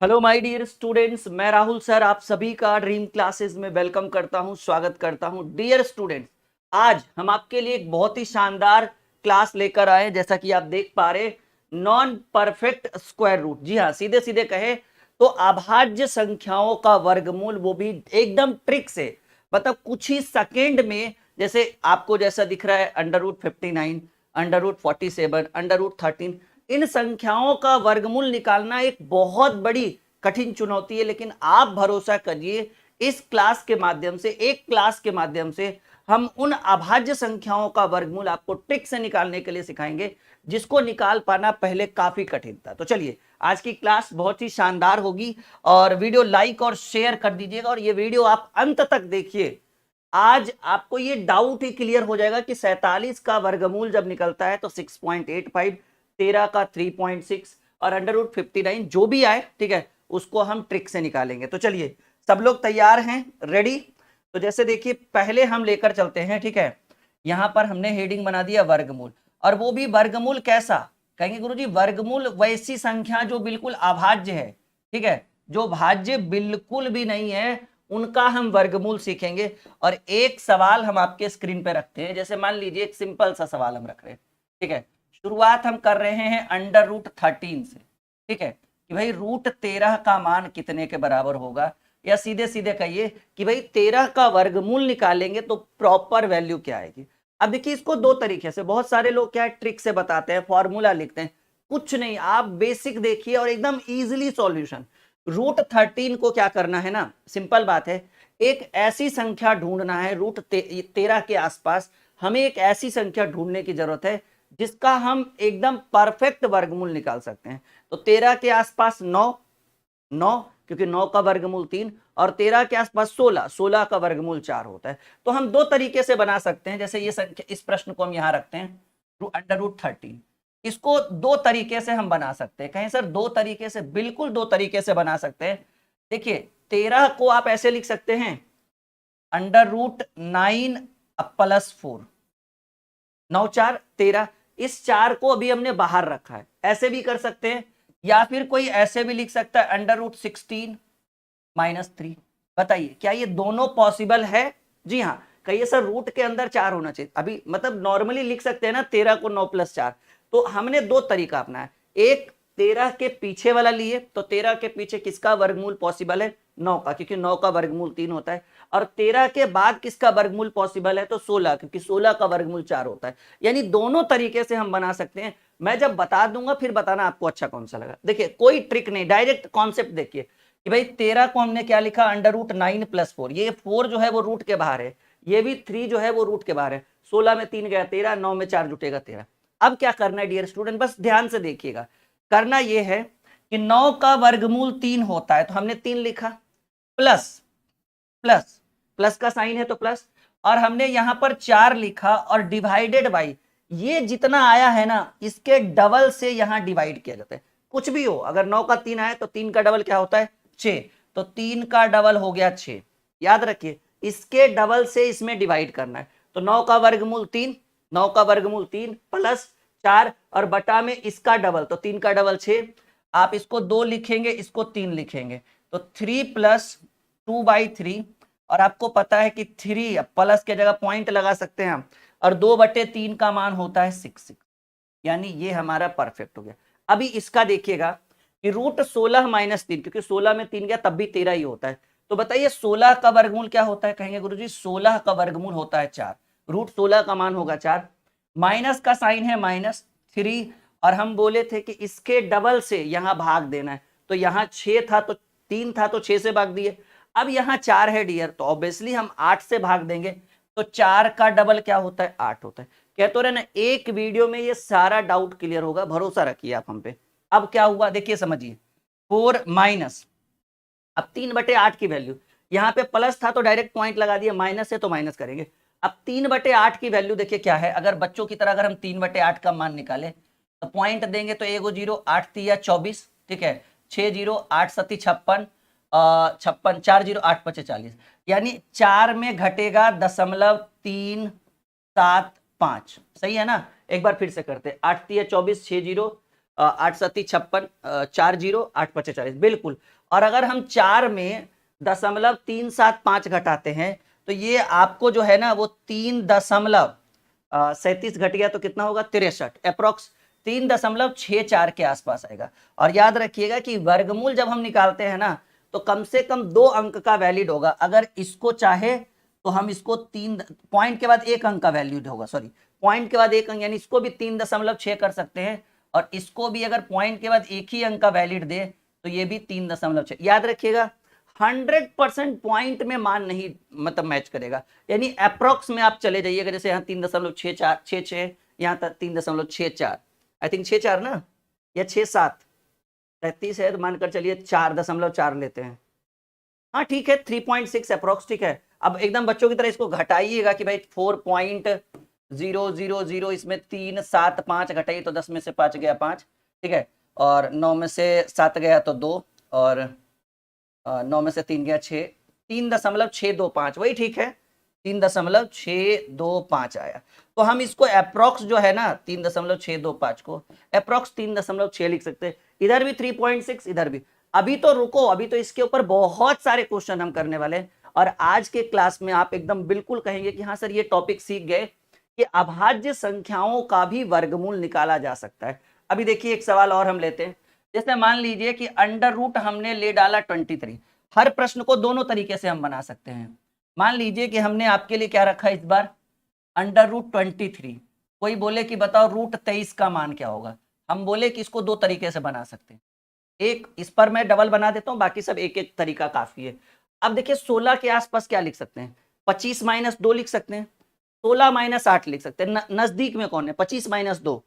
Hello my dear students, मैं Rahul sir आप सभी का ड्रीम क्लासेस में वेलकम करता हूं, स्वागत करता हूं। डियर स्टूडेंट्स, आज हम आपके लिए एक बहुत ही शानदार क्लास लेकर आए। जैसा कि आप देख पा रहे, नॉन परफेक्ट स्क्वायर रूट। जी हाँ, सीधे सीधे कहे तो अभाज्य संख्याओं का वर्गमूल, वो भी एकदम ट्रिक से, मतलब कुछ ही सेकेंड में। जैसे आपको जैसा दिख रहा है, √59, √47, √13, इन संख्याओं का वर्गमूल निकालना एक बहुत बड़ी कठिन चुनौती है। लेकिन आप भरोसा करिए, इस क्लास के माध्यम से, एक क्लास के माध्यम से हम उन अभाज्य संख्याओं का वर्गमूल आपको ट्रिक से निकालने के लिए सिखाएंगे, जिसको निकाल पाना पहले काफी कठिन था। तो चलिए, आज की क्लास बहुत ही शानदार होगी और वीडियो लाइक और शेयर कर दीजिएगा और ये वीडियो आप अंत तक देखिए। आज आपको ये डाउट ही क्लियर हो जाएगा कि 47 का वर्गमूल जब निकलता है तो 6.85, 13 का 3.6 और √59 जो भी आए, ठीक है, उसको हम ट्रिक से निकालेंगे। तो चलिए, सब लोग तैयार हैं, रेडी? तो जैसे देखिए, पहले हम लेकर चलते हैं, ठीक है। यहां पर हमने हेडिंग बना दिया वर्गमूल, और वो भी वर्गमूल कैसा? कहेंगे गुरुजी, वर्गमूल वैसी संख्या जो बिल्कुल अभाज्य है, ठीक है, जो भाज्य बिल्कुल भी नहीं है, उनका हम वर्गमूल सीखेंगे। और एक सवाल हम आपके स्क्रीन पे रखते हैं। जैसे मान लीजिए, एक सिंपल सा सवाल हम रख रहे हैं, ठीक है। शुरुआत हम कर रहे हैं √13 से, ठीक है, कि भाई √13 का मान कितने के बराबर होगा, या सीधे सीधे कहिए कि भाई 13 का वर्गमूल निकालेंगे तो प्रॉपर वैल्यू क्या आएगी। अब देखिए, इसको दो तरीके से, बहुत सारे लोग क्या है, ट्रिक से बताते हैं, फॉर्मूला लिखते हैं। कुछ नहीं, आप बेसिक देखिए और एकदम इजीली सॉल्यूशन। √13 को क्या करना है ना, सिंपल बात है, एक ऐसी संख्या ढूंढना है √13 के आसपास। हमें एक ऐसी संख्या ढूंढने की जरूरत है जिसका हम एकदम परफेक्ट वर्गमूल निकाल सकते हैं। तो 13 के आसपास 9, 9, क्योंकि 9 का वर्गमूल 3, और 13 के आसपास 16, 16 का वर्गमूल 4 होता है। तो हम दो तरीके से बना सकते हैं। जैसे ये संख्या, इस प्रश्न को हम यहां रखते हैं, √13, इसको दो तरीके से हम बना सकते हैं। कहें सर दो तरीके से? बिल्कुल दो तरीके से बना सकते हैं। देखिए, 13 को आप ऐसे लिख सकते हैं, √9 +4, 9 4 13। इस 4 को अभी हमने बाहर रखा है, ऐसे भी कर सकते हैं, या फिर कोई ऐसे भी लिख सकता है, √16 -3। बताइए, क्या ये दोनों पॉसिबल है? जी हाँ। कहिए सर, रूट के अंदर 4 होना चाहिए। अभी मतलब नॉर्मली लिख सकते हैं ना, 13 को 9 + 4। तो हमने दो तरीका अपनाया। एक, 13 के पीछे वाला लिए, तो 13 के पीछे किसका वर्गमूल पॉसिबल है? 9 का, क्योंकि 9 का वर्गमूल 3 होता है। और 13 के बाद किसका वर्गमूल पॉसिबल है? तो 16, क्योंकि 16 का वर्गमूल 4 होता है। यानी दोनों तरीके से हम बना सकते हैं। मैं जब बता दूंगा फिर बताना आपको अच्छा कौन सा लगा। देखिए, कोई ट्रिक नहीं, डायरेक्ट कॉन्सेप्ट देखिए कि भाई 13 को हमने क्या लिखा, √9 + 4। ये 4 जो है वो रूट के बाहर है, ये भी 3 जो है वो रूट के बाहर है। 16 में 3 गया 13, 9 में 4 जुटेगा 13। अब क्या करना है डियर स्टूडेंट, बस ध्यान से देखिएगा। करना यह है कि 9 का वर्गमूल 3 होता है, तो हमने 3 लिखा, प्लस प्लस, प्लस का साइन है तो प्लस, और हमने यहां पर 4 लिखा और डिवाइडेड बाई, ये जितना आया है ना, इसके डबल से यहां डिवाइड किया जाता है। कुछ भी हो, अगर 9 का 3 आए तो 3 का डबल क्या होता है? 6। तो 3 का डबल हो गया 6। याद रखिए, इसके डबल से इसमें डिवाइड करना है। तो 9 का वर्गमूल 3, 9 का वर्गमूल 3 प्लस 4, और बटा में इसका डबल, तो 3 का डबल 6। आप इसको 2 लिखेंगे, इसको 3 लिखेंगे, तो 3 + 2/3। और आपको पता है कि 3 प्लस के जगह पॉइंट लगा सकते हैं हम, और 2/3 का मान होता है 6। यानी ये हमारा परफेक्ट हो गया। अभी इसका देखिएगा कि √16 - 3, क्योंकि 16 में 3 गया तब भी 13 ही होता है। तो बताइए 16 का वर्गमूल क्या होता है? कहेंगे गुरुजी 16 का वर्गमूल होता है 4। √16 का मान होगा 4, माइनस का साइन है -3, और हम बोले थे कि इसके डबल से यहां भाग देना है। तो यहां 6 था तो 3 था, तो 6 से भाग दिए। अब यहां 4 है डियर, तो ऑब्वियसली हम 8 से भाग देंगे। तो 4 का डबल क्या होता है? 8 होता है। कहते रहे ना, एक वीडियो में ये सारा डाउट क्लियर होगा, भरोसा रखिए आप हम पे। अब क्या हुआ देखिए, समझिए। 4 माइनस, अब 3/8 की वैल्यू, यहाँ पे प्लस था तो डायरेक्ट पॉइंट लगा दिया, माइनस है तो माइनस करेंगे। अब 3/8 की वैल्यू देखिए क्या है। अगर बच्चों की तरह अगर हम 3/8 का मान निकाले तो पॉइंट देंगे, तो एगो 0, 8 3 24, ठीक है, 6 0, 8 7 56, 56, 4 0, 8 5 40। यानी 4 में घटेगा 0.375। सही है ना? एक बार फिर से करते, 8 3 24, 6 0, 8 सत्ती 56, 4 जीरो 8 पचे 40, बिल्कुल। और अगर हम 4 में 0.375 घटाते हैं तो ये आपको जो है ना वो 3.37 घट गया तो कितना होगा 63, अप्रोक्स 3.64 के आसपास आएगा। और याद रखिएगा कि वर्गमूल जब हम निकालते हैं ना तो कम से कम 2 अंक का वैलिड होगा। अगर इसको चाहे तो हम इसको 3 पॉइंट के बाद 1 अंक का वैल्यूड होगा, सॉरी पॉइंट के बाद 1 अंक, यानी इसको भी 3.6 कर सकते हैं और इसको भी अगर पॉइंट के बाद 1 ही अंक का वैलिड दे तो ये भी 3.6। याद रखिएगा 100% पॉइंट में मान नहीं मतलब मैच करेगा, यानी अप्रोक्स में आप चले जाइएगा। जैसे यहाँ 3.64 यहाँ तक 3.64, आई थिंक 64 ना या 67, 33 है तो मानकर चलिए 4.4 लेते हैं। हाँ ठीक है 3.6 अप्रोक्स, ठीक है। अब एकदम बच्चों की तरह इसको घटाइएगा कि भाई 4.000, इसमें 3 7 5 घटाइए तो 10 में से 5 गया 5, ठीक है, और 9 में से 7 गया तो 2, और 9 में से 3 गया 6, 3.625, वही ठीक है 3.625 आया। तो हम इसको अप्रोक्स जो है ना 3.625 को अप्रोक्स 3.6 लिख सकते हैं। इधर भी 3.6, इधर भी। अभी तो रुको, अभी तो इसके ऊपर बहुत सारे क्वेश्चन हम करने वाले हैं और आज के क्लास में आप एकदम बिल्कुल कहेंगे कि हाँ सर ये टॉपिक सीख गए कि अभाज्य संख्याओं का भी वर्गमूल निकाला जा सकता है। अभी देखिए एक सवाल और हम लेते हैं। जैसे मान लीजिए कि अंडर रूट हमने ले डाला 23। हर प्रश्न को दोनों तरीके से हम बना सकते हैं। मान लीजिए कि हमने आपके लिए क्या रखा इस बार अंडर रूट 23। कोई बोले कि बताओ रूट 23 का मान क्या होगा, हम बोले कि इसको 2 तरीके से बना सकते हैं। एक इस पर मैं डबल बना देता हूं, बाकी सब एक एक तरीका काफी है। अब देखिए 16 के आसपास क्या लिख सकते हैं, 25 - 2 लिख सकते हैं, 16 - 8 लिख सकते हैं। नजदीक में कौन है 25 - 2,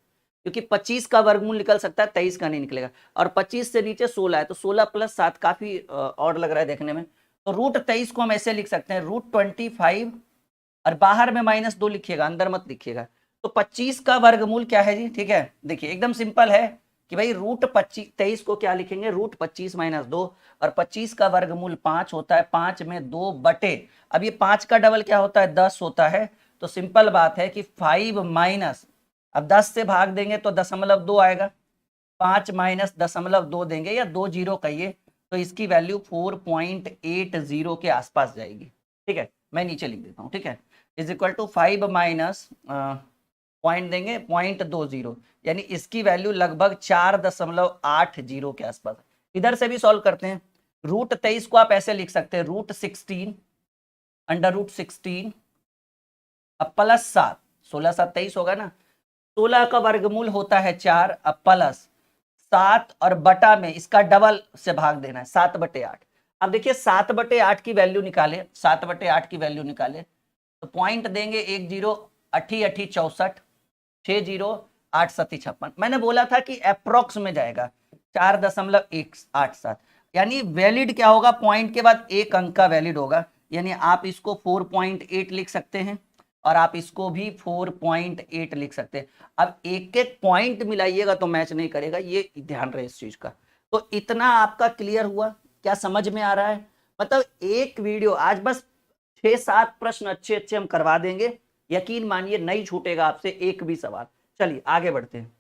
क्योंकि 25 का वर्गमूल निकल सकता है 23 का नहीं निकलेगा। और 25 से नीचे 16 है तो 16 + 7 काफी और लग रहा है देखने में। तो रूट 23 को हम ऐसे लिख सकते हैं रूट 25, और बाहर में -2 लिखिएगा, अंदर मत लिखिएगा। तो 25 का वर्गमूल क्या है जी, ठीक है। देखिए एकदम सिंपल है कि भाई रूट 23 को क्या लिखेंगे रूट 25 - 2, और 25 का वर्गमूल 5 होता है, 5 में 2 बटे, अब ये 5 का डबल क्या होता है 10 होता है। तो सिंपल बात है कि 5 माइनस, अब 10 से भाग देंगे तो 0.2 आएगा, 5 - 0.2 देंगे या 2 जीरो कहिए तो इसकी वैल्यू 4.80 के आसपास जाएगी, ठीक है। मैं नीचे लिख देता हूँ, ठीक है, is equal to 5 minus point देंगे 0.20, यानी इसकी वैल्यू लगभग 4.80 के आसपास। इधर से भी सॉल्व करते हैं। रूट 23 को आप ऐसे लिख सकते हैं रूट 16 अंडर रूट 16 अब प्लस 7, 16 7 23 होगा ना, 16 का वर्गमूल होता है 4, अब प्लस 7 और बटा में इसका डबल से भाग देना है 7/8। अब देखिए 7/8 की वैल्यू निकाले, 7/8 की वैल्यू निकाले तो पॉइंट देंगे 1 0 8 8 64, 6 0 8 7 56। मैंने बोला था कि अप्रोक्स में जाएगा 4.187, यानी वैलिड क्या होगा पॉइंट के बाद 1 अंक का वैलिड होगा, यानी आप इसको 4.8 लिख सकते हैं और आप इसको भी 4.8 लिख सकते हैं। अब एक एक पॉइंट मिलाइएगा तो मैच नहीं करेगा, ये ध्यान रहे इस चीज का। तो इतना आपका क्लियर हुआ, क्या समझ में आ रहा है? मतलब एक वीडियो आज बस 6-7 प्रश्न अच्छे अच्छे हम करवा देंगे, यकीन मानिए नहीं छूटेगा आपसे एक भी सवाल। चलिए आगे बढ़ते हैं,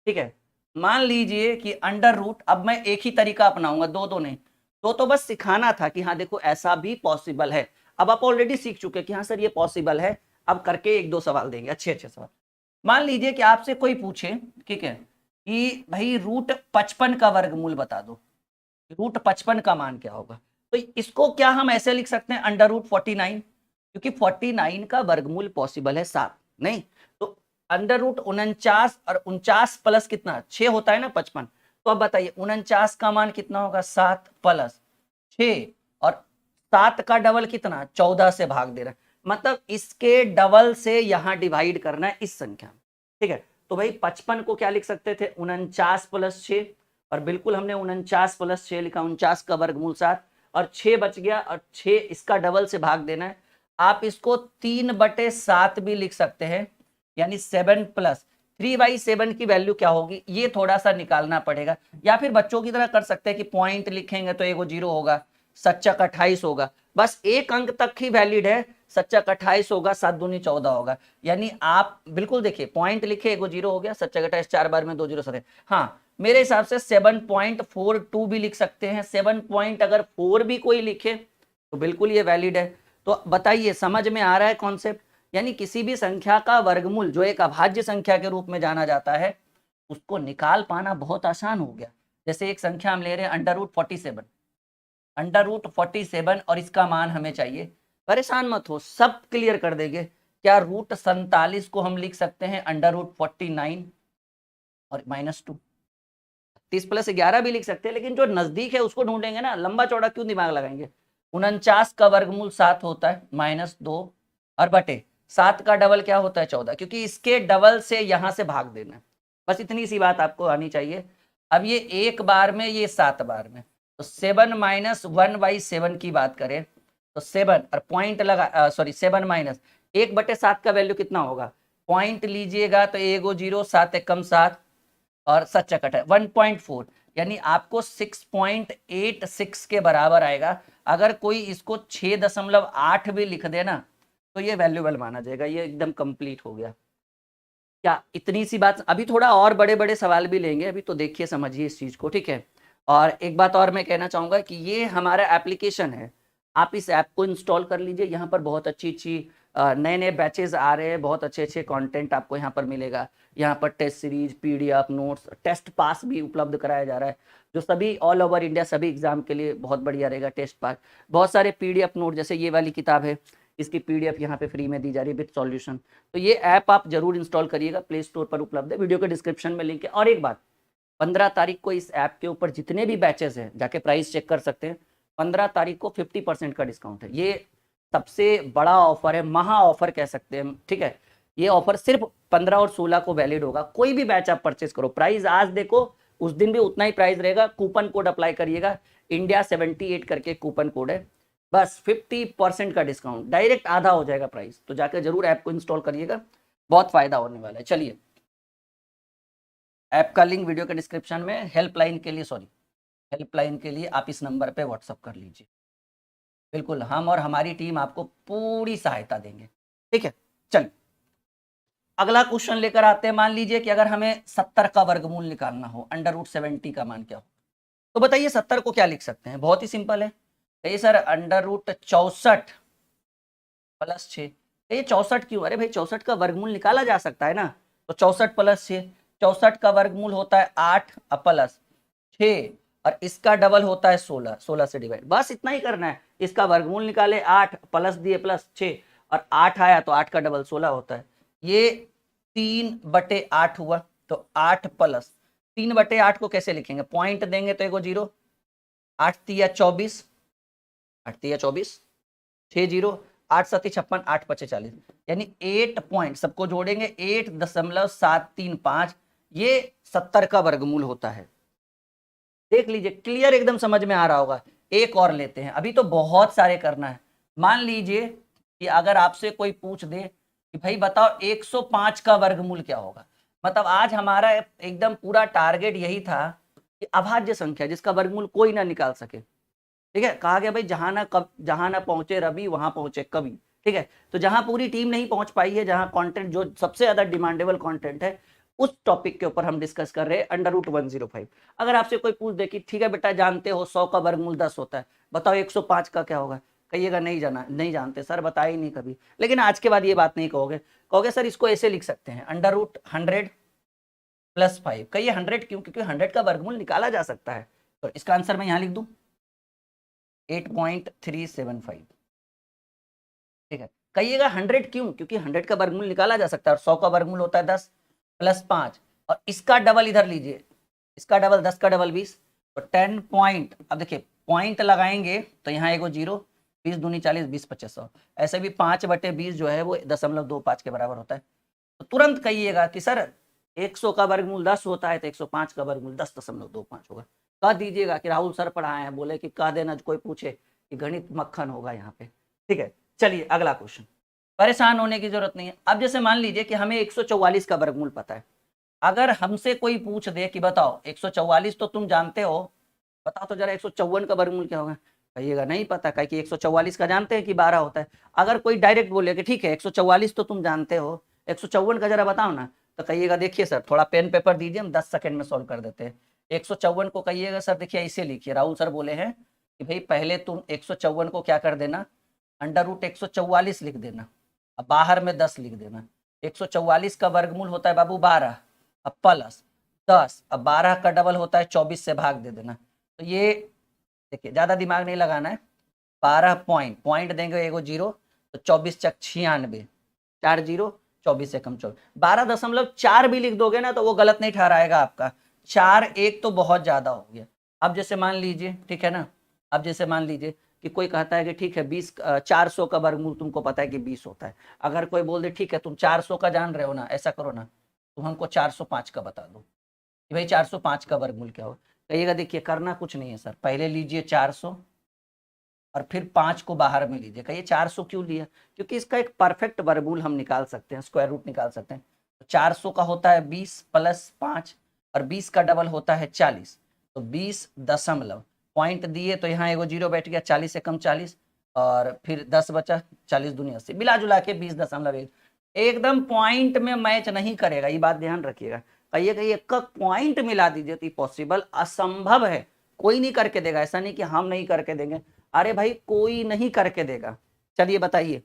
ठीक है। मान लीजिए कि अंडर रूट, अब मैं एक ही तरीका अपनाऊंगा, दो नहीं, तो बस सिखाना था कि हाँ देखो ऐसा भी पॉसिबल है। अब आप ऑलरेडी सीख चुके कि हाँ सर ये पॉसिबल है। अब करके 1-2 सवाल देंगे, अच्छे अच्छे सवाल। मान लीजिए कि आपसे कोई पूछे, ठीक है, कि भाई रूट 55 का वर्गमूल बता दो, रूट 55 का मान क्या होगा। तो इसको क्या हम ऐसे लिख सकते हैं अंडर रूट 49, क्योंकि 49 का वर्गमूल पॉसिबल है 7, नहीं तो अंडर रूट 49 और 49 प्लस कितना 6 होता है ना 55। तो अब बताइए 49 का मान कितना होगा 7 + 6, और 7 का डबल कितना 14 से भाग दे रहा है, मतलब इसके डबल से यहां डिवाइड करना है इस संख्या में, ठीक है। तो भाई 55 को क्या लिख सकते थे 49 + 6, और बिल्कुल हमने 49 + 6 लिखा, 49 का वर्गमूल 7 और 6 बच गया, और 6 इसका डबल से भाग देना है। आप इसको 3/7 भी लिख सकते हैं, यानी 7 + 3/7 की वैल्यू क्या होगी ये थोड़ा सा निकालना पड़ेगा, या फिर बच्चों की तरह कर सकते हैं कि पॉइंट लिखेंगे तो 1 0 होगा, 7 × 28 होगा, बस 1 अंक तक ही वैलिड है, सच्चा 28 होगा, 7 दूनी 14 होगा। यानी आप बिल्कुल देखिए, पॉइंट लिखे, एगो जीरो हो गया, सच्चा 28 4 बार में 2 जीरो 7। हाँ, मेरे हिसाब से 7.42 भी लिख सकते हैं। 7 पॉइंट अगर 4 भी कोई लिखे तो बिल्कुल ये वैलिड है। तो बताइए, समझ में आ रहा है कॉन्सेप्ट? यानी किसी भी संख्या का वर्गमूल जो एक अभाज्य संख्या के रूप में जाना जाता है, उसको निकाल पाना बहुत आसान हो गया। जैसे एक संख्या हम ले रहे हैं √47, √47, और इसका मान हमें चाहिए। परेशान मत हो, सब क्लियर कर देंगे। क्या √47 को हम लिख सकते हैं √49 और -2? 30 + 11 भी लिख सकते हैं, लेकिन जो नजदीक है उसको ढूंढेंगे ना, लंबा चौड़ा क्यों दिमाग लगाएंगे। 49 का वर्गमूल 7 होता है, -2 और बटे 7 का डबल क्या होता है 14, क्योंकि इसके डबल से यहां से भाग देना है। बस इतनी सी बात आपको आनी चाहिए। अब ये एक बार में, ये 7 बार में, तो 7 - 1/7 की बात करें तो 7 और पॉइंट लगा, सॉरी 7 माइनस 1/7 का वैल्यू कितना होगा, पॉइंट लीजिएगा तो एगो जीरो, 7 एकम 7 और सच्चा कट है 1.4, यानी आपको 6.86 के बराबर आएगा। अगर कोई इसको 6.8 भी लिख दे ना तो ये वैल्यूएबल माना जाएगा, ये एकदम कंप्लीट हो गया। क्या इतनी सी बात? अभी थोड़ा और बड़े बड़े सवाल भी लेंगे, अभी तो देखिए समझिए इस चीज को, ठीक है। और एक बात और मैं कहना चाहूंगा कि ये हमारा एप्लीकेशन है, आप इस ऐप को इंस्टॉल कर लीजिए। यहाँ पर बहुत अच्छी अच्छी नए नए बैचेज आ रहे हैं, बहुत अच्छे अच्छे कंटेंट आपको यहाँ पर मिलेगा। यहाँ पर test series, PDF notes, test pass भी उपलब्ध कराया जा रहा है, जो सभी ऑल ओवर इंडिया सभी एग्जाम के लिए बहुत बढ़िया रहेगा। टेस्ट पास, बहुत सारे पीडीएफ नोट, जैसे ये वाली किताब है, इसकी पीडीएफ यहाँ पे फ्री में दी जा रही है विद सॉल्यूशन। तो ये ऐप आप जरूर इंस्टॉल करिएगा, प्ले स्टोर पर उपलब्ध है, वीडियो के डिस्क्रिप्शन में लिंक है। और एक बात, 15 तारीख को इस ऐप के ऊपर जितने भी बैचेस हैं, जाके प्राइस चेक कर सकते हैं। 15 तारीख को 50% का डिस्काउंट है। ये सबसे बड़ा ऑफर है, महा ऑफर कह सकते हैं, ठीक है। ये ऑफर सिर्फ 15 और 16 को वैलिड होगा। कोई भी बैच आप परचेस करो, प्राइस आज देखो उस दिन भी उतना ही प्राइस रहेगा। कूपन कोड अप्लाई करिएगा, इंडिया 78 करके कूपन कोड है, बस 50% का डिस्काउंट, डायरेक्ट आधा हो जाएगा प्राइस। तो जाकर जरूर ऐप को इंस्टॉल करिएगा, बहुत फायदा होने वाला है। चलिए, ऐप का लिंक वीडियो के डिस्क्रिप्शन में। हेल्पलाइन के लिए, सॉरी, हेल्पलाइन के लिए आप इस नंबर पे व्हाट्सअप कर लीजिए। बिल्कुल, हम और हमारी टीम आपको पूरी सहायता देंगे, ठीक है। चलिए, अगला क्वेश्चन लेकर आते हैं। मान लीजिए कि अगर हमें 70 का वर्गमूल निकालना हो, √70 का मान क्या हो, तो बताइए 70 को क्या लिख सकते हैं। बहुत ही सिंपल है। ये सर √64 + 6। ये 64 क्यों? अरे भाई 64 का वर्गमूल निकाला जा सकता है ना। तो 64 + 6, 64 का वर्गमूल होता है 8 प्लस 6, और इसका डबल होता है 16, 16 से डिवाइड। बस इतना ही करना है, इसका वर्गमूल निकाले, 8 प्लस दिए +6, और 8 आया तो 8 का डबल 16 होता है। ये 3/8 हुआ, तो 8 प्लस 3/8 को कैसे लिखेंगे, पॉइंट देंगे तो एगो जीरो, 8 तिया 24, 8 तिया 24, 6 जीरो, 8 7 56, 8 5 40, यानी 8 पॉइंट, सबको जोड़ेंगे 8.735, ये 70 का वर्गमूल होता है। देख लीजिए, क्लियर एकदम समझ में आ रहा होगा। एक और लेते हैं, अभी तो बहुत सारे करना है। मान लीजिए कि अगर आपसे कोई पूछ दे कि भाई बताओ 105 का वर्गमूल क्या होगा, मतलब आज हमारा एकदम पूरा टारगेट यही था कि अभाज्य संख्या जिसका वर्गमूल कोई ना निकाल सके, ठीक है। कहा गया भाई जहां ना पहुंचे रवि वहां पहुंचे कवि, ठीक है। तो जहां पूरी टीम नहीं पहुंच पाई है, जहां कंटेंट जो सबसे ज्यादा डिमांडेबल कंटेंट है, उस टॉपिक के ऊपर हम डिस्कस कर रहे हैं √105। अगर आपसे कोई पूछ दे कि ठीक है बेटा जानते हो 100 का वर्गमूल 10 होता है, बताओ 105 का क्या होगा, कहिएगा नहीं जाना, नहीं जानते सर, बताया ही नहीं कभी। लेकिन आज के बाद ये बात नहीं कहोगे, कहोगे सर इसको ऐसे लिख सकते हैं √100 + 5। कहिए 100 क्यों? क्योंकि 100 का वर्गमूल निकाला जा सकता है। तो इसका आंसर मैं यहाँ लिख दूं 8.375, ठीक है। कहिएगा 100 क्यों? क्योंकि 100 का वर्गमूल निकाला जा सकता है, और 100 का वर्गमूल होता है 10 + 5, और इसका डबल इधर लीजिए, इसका डबल 10 का डबल 20, तो 10 पॉइंट। अब देखिए पॉइंट लगाएंगे तो यहाँ एगो जीरो, 20 दूनी 40, 20 25 100, ऐसे भी 5/20 जो है वो 0.25 के बराबर होता है। तो तुरंत कहिएगा कि सर 100 का वर्गमूल 10 होता है, तो 105 का वर्गमूल 10.25 होगा। कह दीजिएगा कि राहुल सर पढ़ाए हैं, बोले कि कह देना कोई पूछे कि गणित मक्खन होगा यहाँ पे, ठीक है। चलिए अगला क्वेश्चन, परेशान होने की जरूरत नहीं है। अब जैसे मान लीजिए कि हमें 144 का वर्गमूल पता है। अगर हमसे कोई पूछ दे कि बताओ 144 तो तुम जानते हो, बताओ तो जरा 154 का वर्गमूल क्या होगा, कहिएगा नहीं पता, कहे कि 144 का जानते हैं कि 12 होता है। अगर कोई डायरेक्ट बोले कि ठीक है 144 तो तुम जानते हो, 154 का जरा बताओ ना, तो कहिएगा देखिए सर थोड़ा पेन पेपर दीजिए, हम 10 सेकंड में सॉल्व कर देते हैं। 154 को कहिएगा सर देखिए ऐसे लिखिए, राहुल सर बोले हैं कि भाई पहले तुम 154 को क्या कर देना, √144 लिख देना, अब बाहर में 10 लिख देना। 144 का वर्गमूल होता है बाबू 12, अब प्लस 10, अब 12 का डबल होता है 24 से भाग दे देना। तो ये देखिए ज्यादा दिमाग नहीं लगाना है, 12 पॉइंट देंगे एगो जीरो, तो 24 चक 96, 4 जीरो 24 से कम 24, 12.4 भी लिख दोगे ना तो वो गलत नहीं ठहराएगा आपका। 4 1 तो बहुत ज्यादा हो गया। अब जैसे मान लीजिए, ठीक है ना, अब जैसे मान लीजिए कि कोई कहता है कि ठीक है 400 का वर्गमूल तुमको पता है कि 20 होता है। अगर कोई बोल दे ठीक है तुम 400 का जान रहे हो ना, ऐसा करो ना तुम हमको 405 का बता दो कि भाई 405 का वर्गमूल क्या हो। कहिएगा देखिए करना कुछ नहीं है सर, पहले लीजिए 400 और फिर 5 को बाहर में लीजिए। कहिए 400 क्यों लिया, क्योंकि इसका एक परफेक्ट वर्गमूल हम निकाल सकते हैं, स्क्वायर रूट निकाल सकते हैं। तो 400 का होता है 20 प्लस 5 और 20 का डबल होता है 40, तो 20 दशमलव पॉइंट दिए तो यहाँ एगो जीरो बैठ गया, 40 से कम 40 और फिर 10 बचा, 40 दूनी 80, मिला जुला के 20.1 एकदम पॉइंट में मैच नहीं करेगा, ये बात ध्यान रखिएगा। कहिए कहिए एक पॉइंट मिला दीजिए तो पॉसिबल असंभव है, कोई नहीं करके देगा, ऐसा नहीं कि हम नहीं करके देंगे, अरे भाई कोई नहीं करके देगा। चलिए बताइए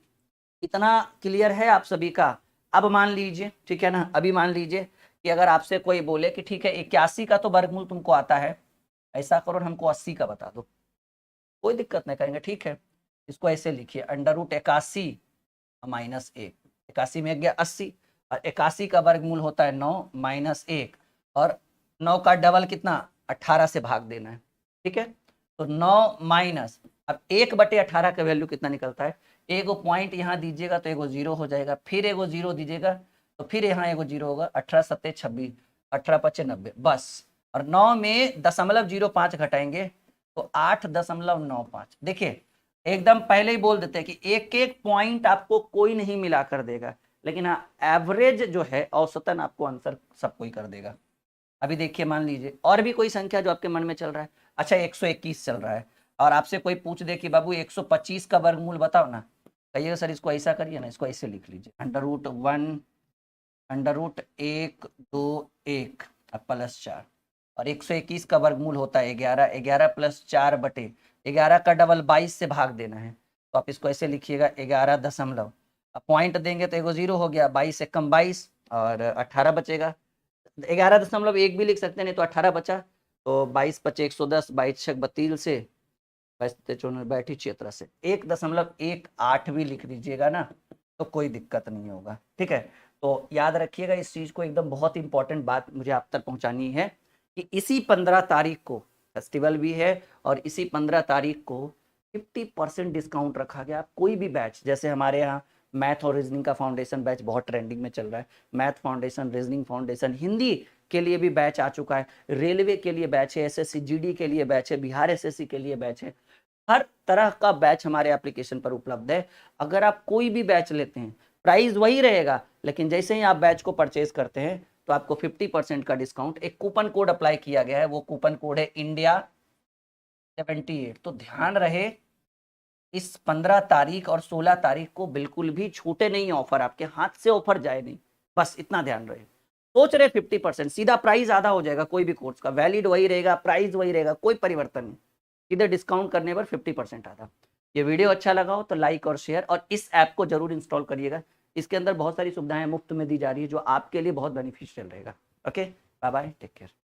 इतना क्लियर है आप सभी का। अब मान लीजिए, ठीक है ना, अभी मान लीजिए कि अगर आपसे कोई बोले कि ठीक है 81 का तो वर्गमूल तुमको आता है, ऐसा करो हमको 80 का बता दो, कोई दिक्कत नहीं करेंगे, ठीक है। इसको ऐसे लिखिए √81 माइनस 1, 81 में गया 80 और 81 का वर्गमूल होता है 9 माइनस 1 और 9 का डबल कितना 18 से भाग देना है, ठीक है। तो 9 माइनस, अब 1/18 का वैल्यू कितना निकलता है, एगो पॉइंट यहाँ दीजिएगा तो एगो जीरो हो जाएगा, फिर एगो जीरो दीजिएगा तो फिर यहाँ एगो जीरो होगा, 18 7 26, 18 5 90 बस, और 9 में 0.05 घटाएंगे तो 8.95। देखिए एकदम पहले ही बोल देते हैं कि एक एक पॉइंट आपको कोई नहीं मिला कर देगा, लेकिन हाँ एवरेज जो है औसतन आपको आंसर सब कोई कर देगा। अभी देखिए मान लीजिए और भी कोई संख्या जो आपके मन में चल रहा है, अच्छा 121 चल रहा है और आपसे कोई पूछ दे कि बाबू 125 का वर्गमूल बताओ ना, कहिएगा सर इसको ऐसा करिए ना, इसको ऐसे लिख लीजिए √1 √1 2 1 प्लस 4 और 121 का वर्गमूल होता है 11, 11 प्लस 4 बटे 11 का डबल 22 से भाग देना है, तो आप इसको ऐसे लिखिएगा 11 दशमलव, अब पॉइंट देंगे तो एगो जीरो हो गया, 22 से कम 22 और 18 बचेगा, 11.1 भी लिख सकते हैं, नहीं तो 18 बचा, तो 22 पचे 110, 22 छक 32 से 22 बैठी 76 से 1.18 भी लिख दीजिएगा ना तो कोई दिक्कत नहीं होगा, ठीक है। तो याद रखिएगा इस चीज को, एकदम बहुत इंपॉर्टेंट बात मुझे आप तक पहुंचानी है कि इसी 15 तारीख को फेस्टिवल भी है और इसी 15 तारीख को 50% डिस्काउंट रखा गया। कोई भी बैच, जैसे हमारे यहाँ मैथ और रीजनिंग का फाउंडेशन बैच बहुत ट्रेंडिंग में चल रहा है, math foundation, reasoning foundation, Hindi के लिए भी बैच आ चुका है, रेलवे के लिए बैच है, एसएससी जीडी के लिए बैच है, बिहार एसएससी के लिए बैच है, हर तरह का बैच हमारे एप्लीकेशन पर उपलब्ध है। अगर आप कोई भी बैच लेते हैं प्राइस वही रहेगा, लेकिन जैसे ही आप बैच को परचेज करते हैं तो आपको 50% का डिस्काउंट, एक कूपन कोड अप्लाई किया गया है, वो कूपन कोड है इंडिया 78। तो ध्यान रहे इस 15 तारीख और 16 तारीख को बिल्कुल भी छूटे नहीं ऑफर, आपके हाथ से ऑफर जाए नहीं, बस इतना ध्यान रहे। सोच रहे 50%, सीधा प्राइस आधा हो जाएगा, कोई भी कोर्स का वैलिड वही रहेगा, प्राइस वही रहेगा, कोई परिवर्तन नहीं, सीधे डिस्काउंट करने पर 50% आधा। ये वीडियो अच्छा लगा हो तो लाइक और शेयर, और इस ऐप को जरूर इंस्टॉल करिएगा, इसके अंदर बहुत सारी सुविधाएं मुफ्त में दी जा रही है जो आपके लिए बहुत बेनिफिशियल रहेगा। Okay bye bye, take care.